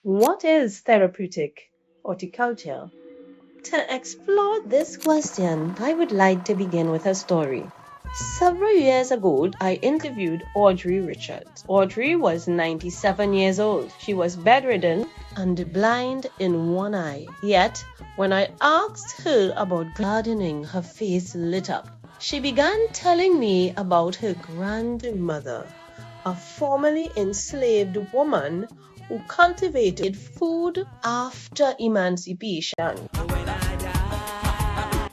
What is therapeutic horticulture? To explore this question, I would like to begin with a story. Several years ago, I interviewed Audrey Richards. Audrey was 97 years old. She was bedridden and blind in one eye. Yet, when I asked her about gardening, her face lit up. She began telling me about her grandmother, a formerly enslaved woman who cultivated food after emancipation.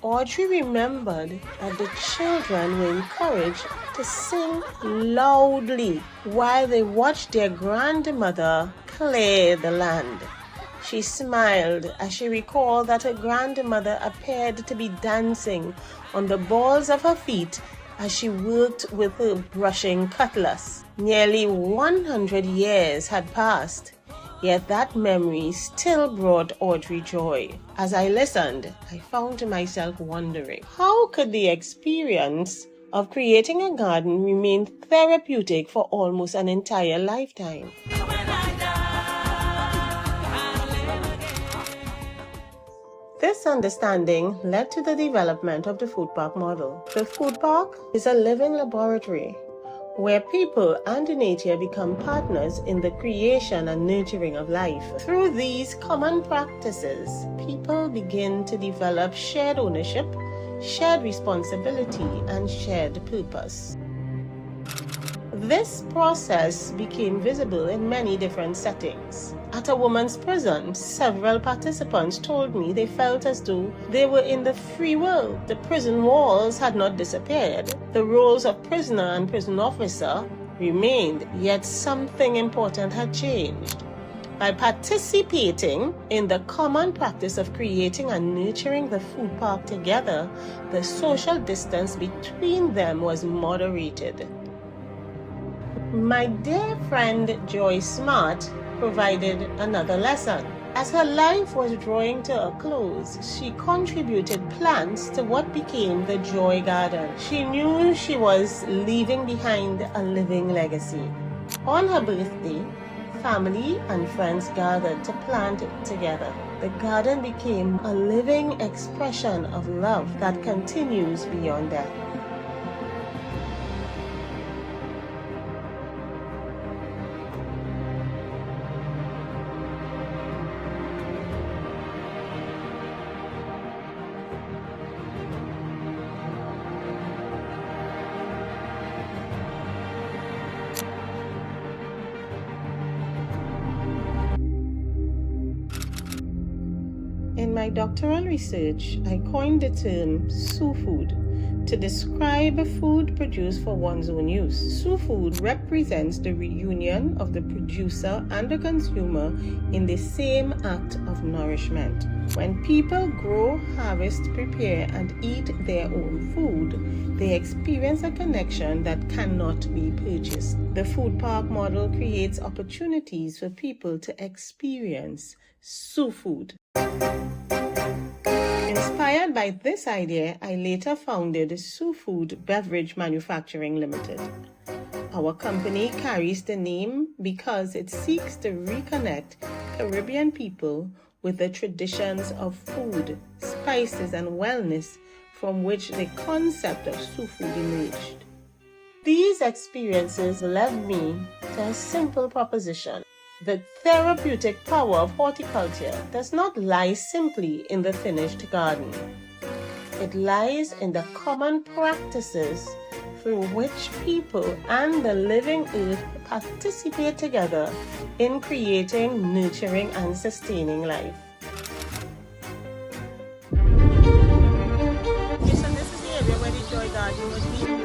Audrey remembered that the children were encouraged to sing loudly while they watched their grandmother clear the land. She smiled as she recalled that her grandmother appeared to be dancing on the balls of her feet as she worked with her brushing cutlass. Nearly 100 years had passed, yet that memory still brought Audrey joy. As I listened, I found myself wondering, how could the experience of creating a garden remain therapeutic for almost an entire lifetime? This understanding led to the development of the food park model. The food park is a living laboratory where people and nature become partners in the creation and nurturing of life. Through these common practices, people begin to develop shared ownership, shared responsibility, and shared purpose. This process became visible in many different settings. At a woman's prison, several participants told me they felt as though they were in the free world. The prison walls had not disappeared. The roles of prisoner and prison officer remained, yet something important had changed. By participating in the common practice of creating and nurturing the food park together, the social distance between them was moderated. My dear friend Joy Smart provided another lesson. As her life was drawing to a close, she contributed plants to what became the Joy Garden. She knew she was leaving behind a living legacy. On her birthday, family and friends gathered to plant together. The garden became a living expression of love that continues beyond death. In my doctoral research, I coined the term Sufood to describe food produced for one's own use. Sufood represents the reunion of the producer and the consumer in the same act of nourishment. When people grow, harvest, prepare, and eat their own food, they experience a connection that cannot be purchased. The food park model creates opportunities for people to experience Sufood. Inspired by this idea, I later founded Sufood Beverage Manufacturing Limited. Our company carries the name because it seeks to reconnect Caribbean people with the traditions of food, spices, and wellness from which the concept of Sufood emerged. These experiences led me to a simple proposition. The therapeutic power of horticulture does not lie simply in the finished garden. It lies in the common practices through which people and the living earth participate together in creating, nurturing, and sustaining life. Okay, so this is the area where the Joy Garden was being.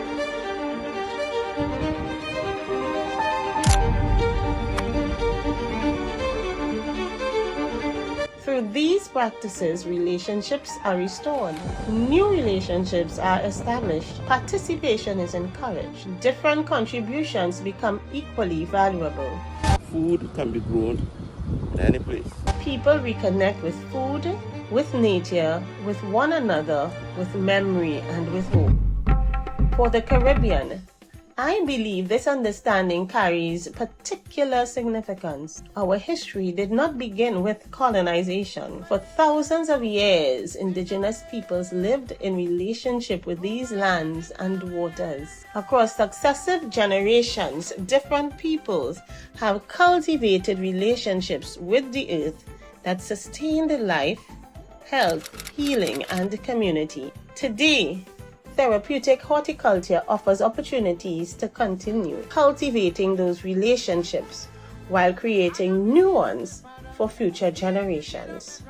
Through these practices, relationships are restored, new relationships are established, participation is encouraged, different contributions become equally valuable. Food can be grown in any place. People reconnect with food, with nature, with one another, with memory, and with hope. For the Caribbean, I believe this understanding carries particular significance. Our history did not begin with colonization. For thousands of years, indigenous peoples lived in relationship with these lands and waters. Across successive generations, different peoples have cultivated relationships with the earth that sustain the life, health, healing, and community. Today, Therapeutic Horticulture offers opportunities to continue cultivating those relationships while creating new ones for future generations.